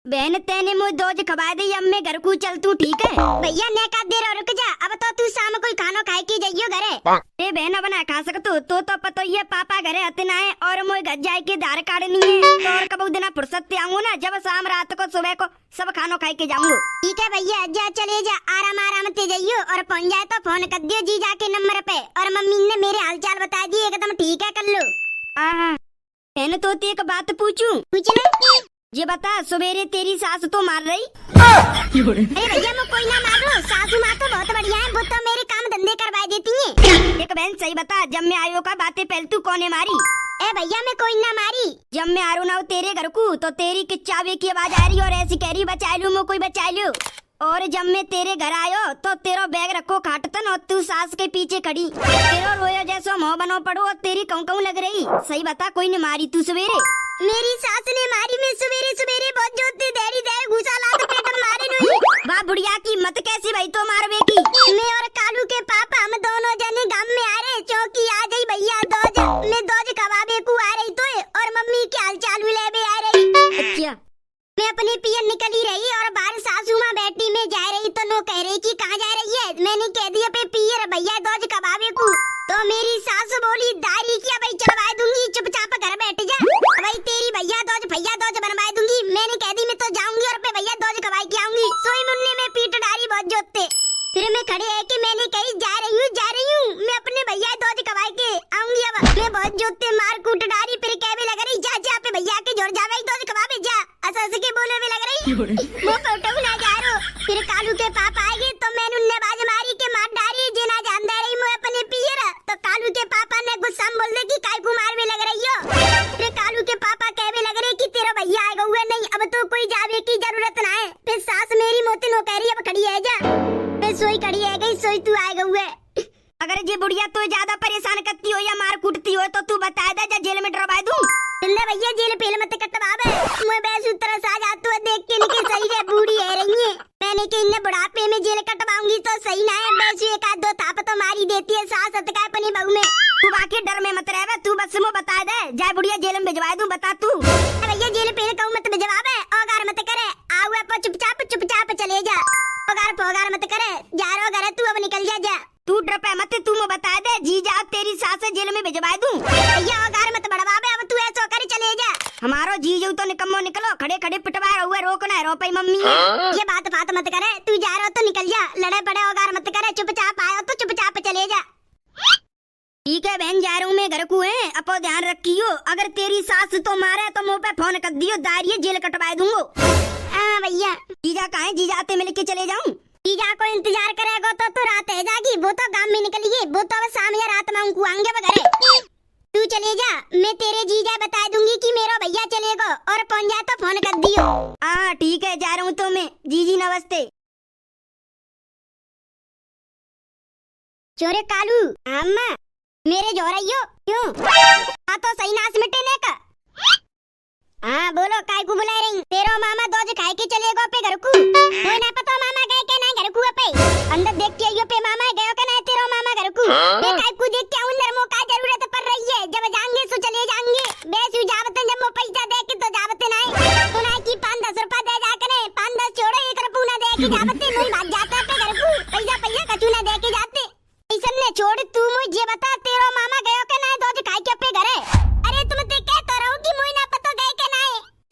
बहन तेने मुझे दोज खवा दी, अब मैं घर को चल तू ठीक है। भैया ने का देर और रुक जा, अब तो तू शाम कोई खानो खाए की जाइयो घरे। ए बहन बना खा सकतू तो पतो ये पापा घरे अतना है और मोए घर जाए के धार काटनी है तो और कब दिन फुर्सत से आऊंगा ना, जब शाम रात को सुबह को सब खानो खाए के जाऊंगा। ठीक है भैया जा चले जा, आराम आराम से जाइयो और पहुंच जाए तो फोन कर दियो जी जाके नंबर पे। और मम्मी ने मेरे हालचाल बता दिए एकदम ठीक है कर लो। हाँ बहन तो एक बात पूछूं? पूछना। ये बता सवेरे तेरी सास तो मार रही? अरे भैया मैं कोई ना मारो, सासू माँ तो बहुत बढ़िया है, वो तो मेरे काम धंधे करवा देती है। एक बहन सही बता, जब मैं आयो का बातें पहले तू कोने मारी? ए भैया मैं कोई ना मारी, जब मैं आरू ना तेरे घर को तो तेरी किच्चावे की आवाज आ रही और ऐसी कह रही बचा लू मैं कोई बचा लू। और जब मैं तेरे घर आयो तो तेरा बैग रखो खाटतन और तू सास के पीछे खड़ी, तेरा रोयो जैसा मोह बनो पड़ो और तेरी कहूँ लग रही। सही बता कोई ने मारी तू सवेरे? मेरी सास ने मारी, मैं सवेरे सवेरे बहुत जोते देरी दे घुसा लात पेट में मारे नहीं। वाह बुढ़िया की मत कैसी भाई तो मारवे की। मैं और कालू के पापा हम दोनों जने गांव में आ रहे, चौकी आ गई भैया दोज, मैं दोज खवाबे को आ रही तो और मम्मी के हालचाल ले आ रही। अच्छा मैं अपनी पियर निकली रही और बाहर सासू माँ बैठी में जा रही तो नो कह रही कि कहाँ जा रही है। मैंने कह दिया पे पियर भैया दोज खवाबे को, तो मेरी सास बोली दारी किया भाई चढ़वा दूंगी, चुपचाप घर बैठ जा भाई, तेरी भैया दोज बनवा दूंगी। मैंने कह दी मैं तो जाऊंगी और पे भैया दोज खवाई के आऊंगी। सोई मुन्ने में पीट डाली बहुत जोते, फिर मैं खड़े है कि मैंने कही जा रही हूँ मैं अपने भैया दोज खवाई के आऊंगी। अब मैं बहुत जोते मार कूट डाली, फिर कहने लग रही जा पे भैया के जोड़ जा भाई दोज खवाबे जा, ऐसे के बोले में लग रही वो फोटो ना जा रो। फिर कालू के पापा आए तो मैंने उन्हें बाज मारी के मार डाली, जेना जान दे रही मैं अपने पियर। तो कालू के पापा ने गुस्सा में बोल दे कि काय को मारवे लग रही हो। फिर कालू के पापा कहने लग रहे कि तेरा भैया आएगा हुआ नहीं, अब तो कोई जावे की जरूरत ना है। फिर सास मेरी मोती नो कह रही अब खड़ी है जा, मैं सोई खड़ी है गई, सोई तू आएगा हुआ। अगर ये बुढ़िया तो ज्यादा परेशान करती हो या मार कूटती हो तो तू बता दे, जा जेल में डरवा दूं। भैया जेल पेल मत कटवावे, मैं बैसु तरह सा जातू देख के निके सही है बूढ़ी है रही है। मैंने कि इन्हें बुढ़ापे में जेल कटवाऊंगी तो सही ना है, बैसु एक आध दो थाप तो मारी देती है सास अतका अपनी बहू में। तू बाकी डर में मत रहे, तू बस मो बता दे, जा बुढ़िया जेल में भिजवा दूं, बता तू। भैया जेल पेल कहूं मत भिजवावे, औगार मत करे, आवे पर चुपचाप चले जा, औगार मत करे, जा रो घर तू अब निकल जा। तू डर पे मत, तू बता दे जी जा तेरी सास जेल में भिजवा दूं। भैया औगार मत बढ़वावे, अब तू ऐसा कर चले जा। हमारो जी जो तो निकम्मो निकलो, खड़े पटवा हुए रोकना रो पाई मम्मी। ये बात मत करे, तू जा रहा तो निकल जा, लड़े पड़े औगार मत करे, चुपचाप आयो तो चुपचाप चले जा। ठीक है बहन जा रहा हूँ मैं घर को है, अपो ध्यान रखियो, अगर तेरी सास तो मारे तो मुँह पे फोन कर दियो, दारिये जेल कटवा दूंगो। हाँ भैया जीजा कहाँ है, जीजा आते मिल के चले जाऊँ? जीजा को इंतजार करेगा तो रात है जागी, वो तो गांव में निकली है, वो तो शाम या रात में उनको आएंगे वगैरह। तू चले जा, मैं तेरे जीजा बता दूंगी कि मेरा भैया चलेगा और पहुंच जाए तो फोन कर दियो। हाँ ठीक है जा रहा हूँ तो मैं, जीजी नमस्ते। चोरे कालू अम्मा मेरे जो रही हो क्यों? हाँ तो सही नाश मिटेने का। हाँ बोलो काय को बुला रही? तेरो मामा दोज खाए के चलेगा पे घर को, कोई ना पता मामा गए के ना घर को पे, अंदर देख के आइयो पे मामा गयो के ना तेरो मामा घर को, मैं काय को देख के अंदर मो का जरूरत पड़ रही है, जब जाएंगे सो चले जाएंगे, बेसु जावते जब मो पैसा दे के तो जावते ना तो ना की 5-10 रुपया दे जा के 5-10 छोड़ो 1 रुपया ना दे के जावते नहीं भाग जाता पे घर को, पैसा कछु ना दे के जाते। ऐसा ने छोड़ तू मुझे बता तेरो मामा गयो के ना दोज खाए के पे घरे? अरे तुम ते कहता रहो कि मोई ना पता गए के ना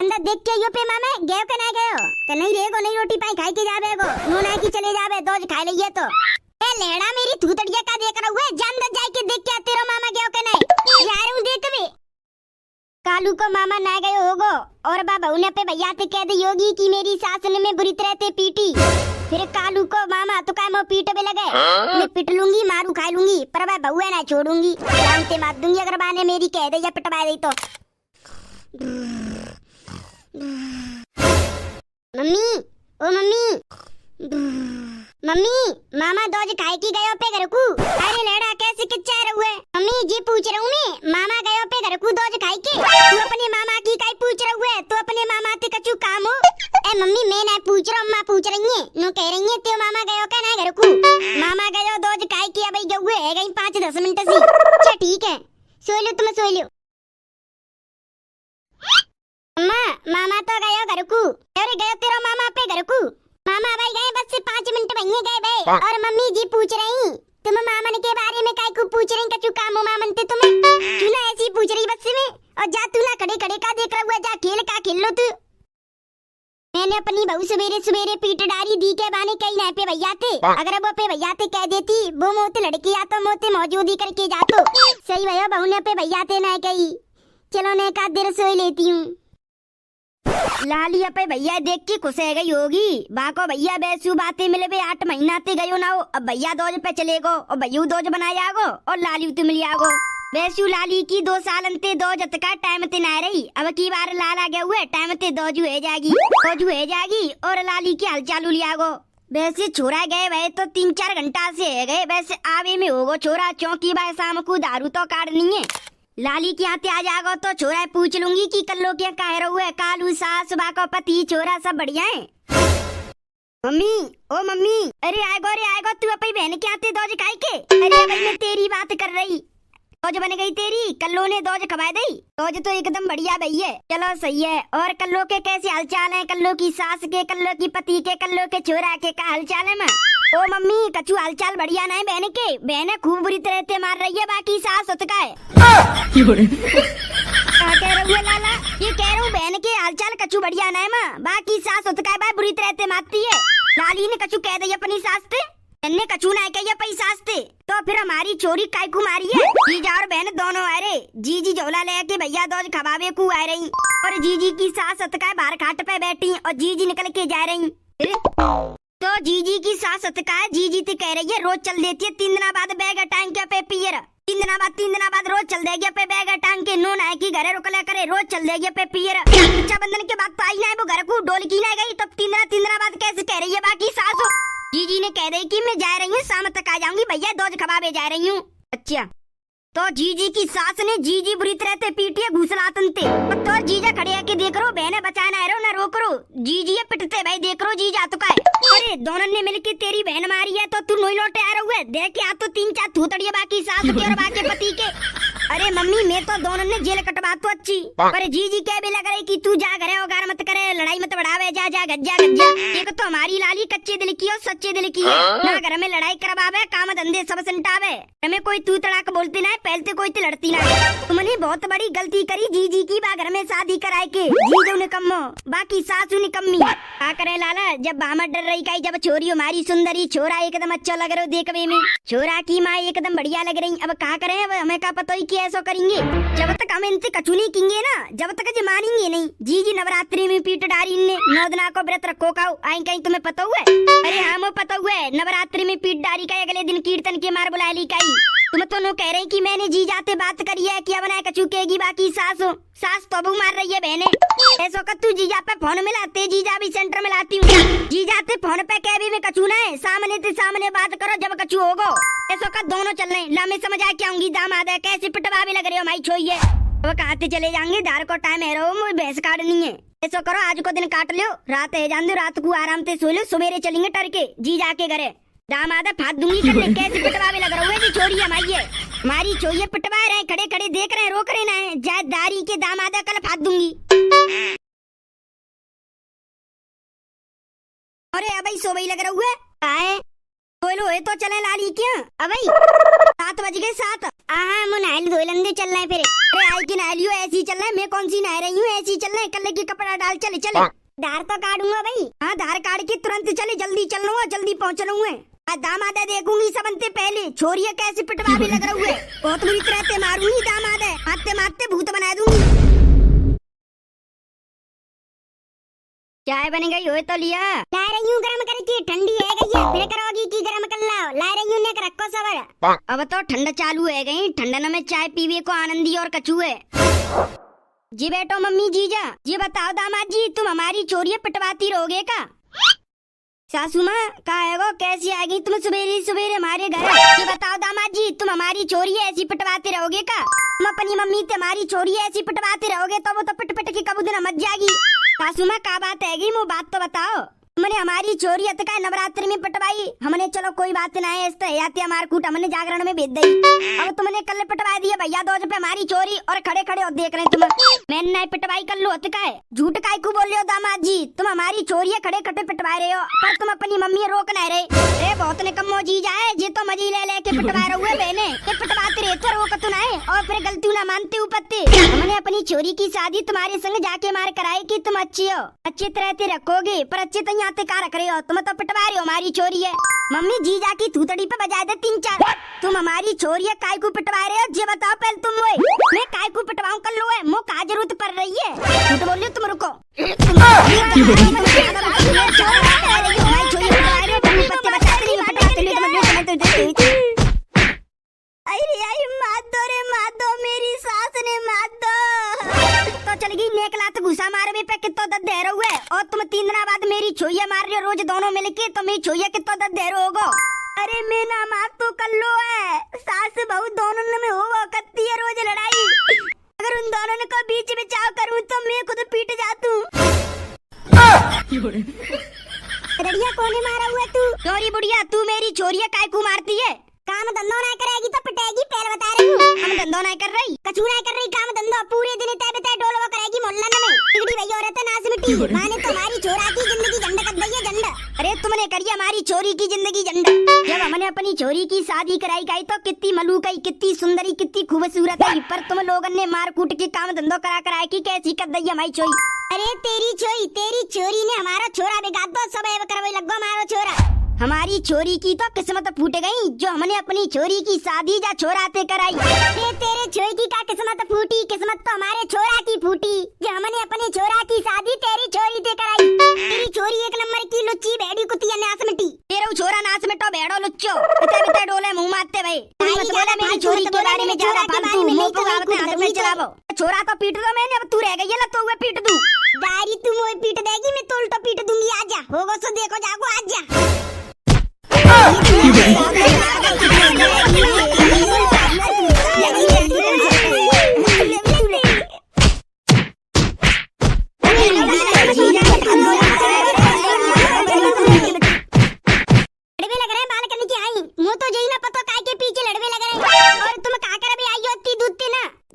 अंदर देख के यो पे मामा गयो के ना गयो के नहीं रेगो नहीं रोटी पाई खाई के जावेगो नूना की चले जावे दोज खा लइए तो। ए लेड़ा मेरी थूतड़िया का देख रहा हुए जान दे जाए के देख के तेरा मामा गयो के नहीं यार हूं देख वे कालू को मामा ना गयो होगो और बाबा उन्हें पे भैया ते कह दी होगी कि मेरी सास ने में बुरी तरह ते पीटी, फिर कालू को मामा तो काय मो पीट पे लगे, मैं पिट लूंगी मारू खा लूंगी पर मैं बहुआ ना छोड़ूंगी, जानते मार दूंगी अगर बाने मेरी कह दे या पिटवा दे तो। मम्मी ओ मम्मी मामा दोज खाए की गयो पे घर को? अरे लड़ा कैसे किच्चा रहुए? मम्मी जी पूछ रहा हूँ मैं, मामा गयो पे घर को दोज खाए के? तू अपने मामा की काई पूछ रहुए? तो अपने मामा ते कछु काम हो? ए मम्मी मैं ना पूछ रहा हूँ, अम्मा पूछ रही है, नो कह रही है ते मामा गयो का ना घर को? मामा गयो दोज खाए की अब गए है गई 5-10 मिनट से। अच्छा ठीक है सो लो तुम सो लो। अम्मा मामा तो गयो घर घर को। अरे गयो तेरा मामा पे घर को। मामा भाई गए बस से 5 मिनट भैया गए बे। और मम्मी जी पूछ रही तुम मामन के बारे में काय को पूछ रही, कछु काम मामन ते तुम्हें क्यों ना ऐसी पूछ रही बस में। और जा तू ना खड़े खड़े का देख रहा हुआ, जा खेल का खेल लो तू। मैंने अपनी बहू सवेरे सवेरे पीट डारी दी के बाने कहीं ना पे भैया थे। अगर वो पे भैया थे कह देती वो मोते लड़की या तो मोते मौजूदी करके जातो। सही भैया बहू ने पे भैया थे ना कही। चलो ने का देर सोई लेती हूँ। लाली पे भैया देख के खुश है गई होगी। बाको भैया बैसू बातें मिले बे 8 महीना ते गयो ना हो। अब भैया दोज पे चलेगो और भैया दोज बनाया गो और लाली तुम लियागो। बैसू लाली की 2 साल अंते दोज का टाइम ते ना रही। अब की बार लाला गए हुए टाइम ते दोज हो जाएगी और लाली की हाल चालू लियागो। वैसे छोरा गए वह तो 3-4 घंटा से है गए। वैसे आवे में होगो छोरा, चौकी बाय शाम को दारू तो काटनी है। लाली के आते आ जागो तो छोरा पूछ लूंगी कि कल्लो क्या कह रहा है। कालू सास बाको पति छोरा सब बढ़िया है। मम्मी ओ मम्मी, अरे आएगो तू अपनी बहन के आते दोज खाई के। अरे भाई मैं तेरी बात कर रही। दोज बन गई तेरी, कल्लो ने दोज खवा दी। दोज तो एकदम बढ़िया भई है। चलो सही है। और कल्लो के कैसे हालचाल है? कल्लो की सास के, कल्लो की पति के, कल्लो के छोरा के का हालचाल है? मैं ओ मम्मी कछु हालचाल बढ़िया नहीं बहन के। बहन खूब बुरी तरह से मार रही है, बाकी सास होता है। क्या कह रहा है लाला? ये कह रहा हूँ बहन के हालचाल कछु बढ़िया नहीं माँ, बाकी सास होता है बुरी तरह से मारती है। लाली ने कछु कह दी अपनी सास से, ने कछु ना कही अपनी सास से, तो फिर हमारी चोरी काय को मारी है। जीजा और बहन दोनों आ रहे। जीजी झोला लेके भैया दोज खवावे को आ रही और जीजी की सास होता है बाहर खाट पे बैठी और जीजी निकल के जा रही। तो जीजी की सास का जीजी ते कह रही है रोज चल देती है 3 दिन बाद बैग टांग के पे पियर। 3 दिन बाद रोज चल देगी पे बैग टांग के। नो ना की घरे रुकला करे, रोज चल देगी पे पियर। रक्षाबंधन के बाद तो आई ना वो घर को डोल की ना गई, तब 3 दिन बाद कैसे कह रही है बाकी सास। जीजी ने कह रही कि मैं जा रही हूँ, शाम तक आ जाऊंगी, भैया दोज खवावे जा रही हूँ। अच्छा तो जीजी की सास ने जीजी बुरी तरह से पीटी है घुसलातन ते। तो जीजा खड़े आके देख रो, बहने बचाना है रो ना रोक रो। जीजी ये पिटते भाई देख रो जीजा तो का है। अरे दोनों ने मिलके तेरी बहन मारी है तो तू नोई लौटे आ रहा है। देख आ तो 3-4 थूतड़िया बाकी सास के और बाकी पति के। अरे मम्मी मैं तो दोनों ने जेल कटवा तो अच्छी, पर जीजी कह भी लग रही कि तू जा घरे और मत करे, लड़ाई मत बढ़ावे, जा जा गज्जा। एक तो हमारी लाली कच्चे दिल की और सच्चे दिल की है ना। घर में लड़ाई करवावे, काम धंधे सब संटावे। हमें कोई तू तड़ाक बोलती ना, पहलते कोई तो लड़ती ना। तुमने बहुत बड़ी गलती करी जीजी की बा घर में शादी कराए के। जीजो निकम्मो बाकी सासू निकम्मी। क्या करे लाला, जब बामर डर रही का, जब छोरी हमारी सुंदरी, छोरा एकदम अच्छा लग रहा देखने में, छोरा की माँ एकदम बढ़िया लग रही। अब क्या करे हमें क्या पता ही कि ऐसा करेंगे। जब तक हम इनसे कछु नहीं किंगे ना, जब तक जे मानेंगे नहीं। जीजी नवरात्रि में पीट डारी ने 9 दिन को व्रत रखो का आई कहीं तुम्हें पता हुआ है? अरे हाँ वो पता हुआ है, नवरात्रि में पीट डारी का अगले दिन कीर्तन के मार बुला ली कही। तुम तो नो कह रही कि मैंने जी जाते बात करी है कि अब ना कछु कहेगी बाकी सास तो अबू मार रही है बहने। ऐसा कर तू जीजा पे फोन मिलाते, जीजा भी सेंटर में लाती हूँ। जीजा ते फोन पे कह भी मैं कछु ना है, सामने ते सामने बात करो जब कछु होगो। ऐसा कर दोनों चल रहे ला, मैं समझ आ के आऊंगी। दामाद है कैसे पिटवा भी लग रही हो माई छोइए। अब कहते चले जाएंगे, दार को टाइम है रो, मुझे भैंस काटनी है। ऐसा करो आज को दिन काट लो, रात है जान दो, रात को आराम से सो लो, सवेरे चलेंगे टर के जी जाके घरे। दामाद फात दूंगी कर ले, कैसे पिटवा भी लग रहा है। छोरी हमारी छोइए पिटवा रहे, खड़े खड़े देख रहे हैं, रोक रहे ना है। जाए दारी के दामादा कल फात दूंगी। अरे अब सो भाई लग रहा है बोलो तो चले लाली क्या अब 7 बज गए 7। हाँ मुनाइल धोलंदे चल रहे फिर। अरे आई की नालियो ऐसी चल रहा है, मैं कौन सी नहा रही हूँ, ऐसी चल रहा है। कल की कपड़ा डाल चले चले, धार तो काटूंगा भाई। हाँ धार काट के तुरंत चले, जल्दी चल लूंगा, जल्दी पहुँच लूंगा। दामाद देखूंगी सबनते पहले, छोरिया कैसे पिटवा भी लग रहा है। बहुत बुरी तरह से मारूंगी दामाद है, मारते मारते भूत बना दूंगी। चाय बन गई हो तो लिया ला रही हूँ गरम करके, ठंडी है गई है फिर करोगी की गरम कर लाओ। ला रही हूँ नेक रखो सबर। अब तो ठंड चालू है गई, ठंडन में चाय पीवे को आनंदी और कछू है। जी बैठो मम्मी जीजा। ये बताओ दामाद जी तुम हमारी चोरियां पिटवाती रहोगे का? सासू माँ कहा है वो, कैसी आ गई तुम सवेरे सवेरे हमारे घर? ये बताओ दामाद जी तुम हमारी चोरी ऐसी पिटवाते रहोगे का? तुम अपनी मम्मी तुम्हारी चोरी ऐसी पिटवाते रहोगे तो वो तो पिट पिट के कब दिन मच जाएगी। सासू माँ क्या बात है वो बात तो बताओ। मैंने हमारी चोरी का नवरात्रि में पटवाई हमने, चलो कोई बात ना है, इस याती हमार कूट हमने जागरण में भेज दी। अब तुमने कल पटवा दिया भैया 2 पे हमारी चोरी और खड़े खड़े हो देख रहे तुम। मैंने नहीं पटवाई कर लो का है, झूठ काय को बोल रहे हो दामाद जी, तुम हमारी चोरी खड़े खड़े पटवा रहे हो पर तुम अपनी मम्मी रोक नहीं रहे। अरे बहुत ने कम जी जाए जी तो मजी ले लेके पटवा रहे बहने, पटवाते रहे तो रोक तो नहीं और फिर गलती ना मानते उपत्ते। हमने अपनी चोरी की शादी तुम्हारे संग जाके मार कराई कि तुम अच्छी हो, अच्छी तरह से रखोगे पर अच्छे तो यहाँ का रख रहे हो, तुम तो पटवा रहे हो हमारी चोरी है। मम्मी जी जाकी थूतड़ी पे बजा दे 3-4। तुम हमारी चोरी है काय को पटवा रहे हो जी बताओ पहले तुम। मैं काय को पटवाऊं कर लो है मो का जरूरत पड़ रही है, झूठ बोल रही हो तुम, रुको। मेरी सास ने मार दो तो चल गई नेक लात घुसा मारे में पे कितो दर्द दे रहे है और तुम 3 दिन बाद मेरी छोइया मार रहे हो रोज दोनों मिलके, तो मेरी छोइया कितो दर्द दे रहे होगो। अरे मैं ना मार तो कर लो है, सास बहू दोनों में होगा कत्ती है रोज लड़ाई, अगर उन दोनों को बीच में चाव करूं तो मैं खुद पीट जातू। रड़िया कोने मारा हुआ तू? चोरी बुढ़िया तू मेरी छोरिया काय को मारती है? काम धंधो नहीं करेगी तो पिटेगी, पहले बता रही हूँ। हम धंधो नहीं कर रही, कछु नहीं कर रही, काम धंधो पूरे दिन तय बतय डोलवा करेगी मोहल्ला में। बिगड़ी भई औरत नास मिट्टी, माने तुम्हारी छोरा की जिंदगी झंड कर दी है झंड। अरे तुमने करी हमारी चोरी की जिंदगी झंड। जब हमने अपनी चोरी की शादी कराई गई तो कितनी मलूकई, कितनी सुंदरी, कितनी खूबसूरत है, पर तुम लोगों ने मार कूट के काम धंधो करा कराए की कैसी कर दी हमारी चोरी। अरे तेरी चोरी ने हमारा छोरा बिगाड़ दो, सब करवे लगो हमारा छोरा। हमारी चोरी की तो किस्मत फूट गई जो हमने अपनी चोरी की शादी जा छोराते कराई। तेरे छोरी की का किस्मत फूटी, किस्मत तो हमारे छोरा की फूटी जो हमने अपने छोरा की शादी तेरी छोरी से कराई। तेरी छोरी 1 नंबर की लुच्ची भेड़ी कुतिया नास मिट्टी, तेरा छोरा नास मिटो भेड़ो लुच्चो, बिते डोले मुंह मारते भाई। मत बोला मेरी चोरी के बारे में ज्यादा फालतू मुंह को आवते हाथ में चलावो। छोरा तो पीट दो मैंने, अब तू रह गई है ना तो मैं पीट दूं। गाड़ी तू मोए पीट देगी, मैं तो उल्टा पीट दूंगी, आजा होगो सो देखो जागो आजा।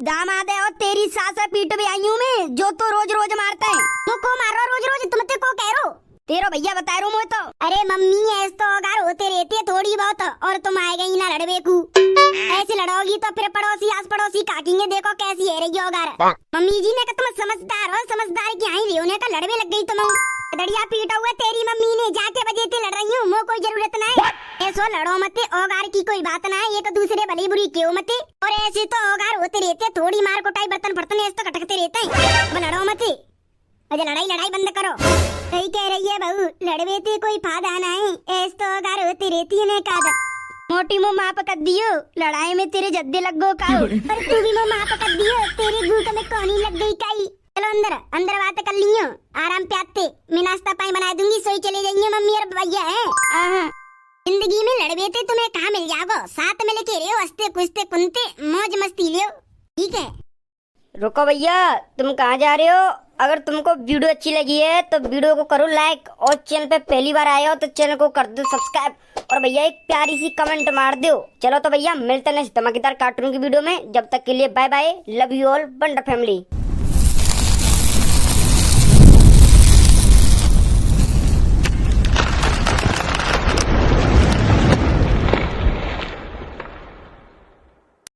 दामाद है और तेरी सास पीट भी आई हूँ मैं, जो तो रोज रोज मारता है। मुझको मारो रोज रोज, तुम ते को कह रो तेरो भैया बता रू मैं तो। अरे मम्मी ऐसे तो अगर होते रहते थोड़ी बहुत, और तुम आए गई ना लड़वे को। ऐसे लड़ोगी तो फिर पड़ोसी आस पड़ोसी काकेंगे, देखो कैसी है रही होगा। मम्मी जी ने कहा तुम समझदार हो, समझदार की आई लेने का लड़वे लग गई तुम। दड़िया पीटा हुआ तेरी मम्मी ने, जाके वजह से लड़ रही हूँ, मो कोई जरूरत नहीं। ऐसो लड़ो मते, ओगार की कोई बात ना है, एक दूसरे भली बुरी क्यों मते। और ऐसे तो ओगार होते रहते, थोड़ी मार कुटाई बर्तन फर्तन ऐसे तो खटकते रहते हैं, अब लड़ो मते। अरे लड़ाई बंद करो। सही कह रही है बहू, लड़वे ते कोई फायदा नहीं, ऐसे तो ओगार होती रहती है काद। मोटी मुँह माप कर दियो, लड़ाई में तेरे जद्दे लगो का। पर तू भी मुँह माप कर दियो, तेरे गूक में कोनी लग गई काई। चलो अंदर बात कर लियो, आराम पे आते, मैं नाश्ता पानी बना दूंगी, सोई चले जाइए मम्मी और भैया है। जिंदगी में लड़वे थे तुम्हें कहाँ मिल जाओ, साथ में लेके रहो, हंसते कुछते कुनते मौज मस्ती लियो, ठीक है। रुको भैया, तुम कहाँ जा रहे हो? अगर तुमको वीडियो अच्छी लगी है तो वीडियो को करो लाइक, और चैनल पे पहली बार आए हो तो चैनल को कर दो सब्सक्राइब, और भैया एक प्यारी सी कमेंट मार दो। चलो तो भैया मिलते हैं नेक्स्ट धमाकेदार कार्टून की वीडियो में, जब तक के लिए bye bye, love you all, wonder family.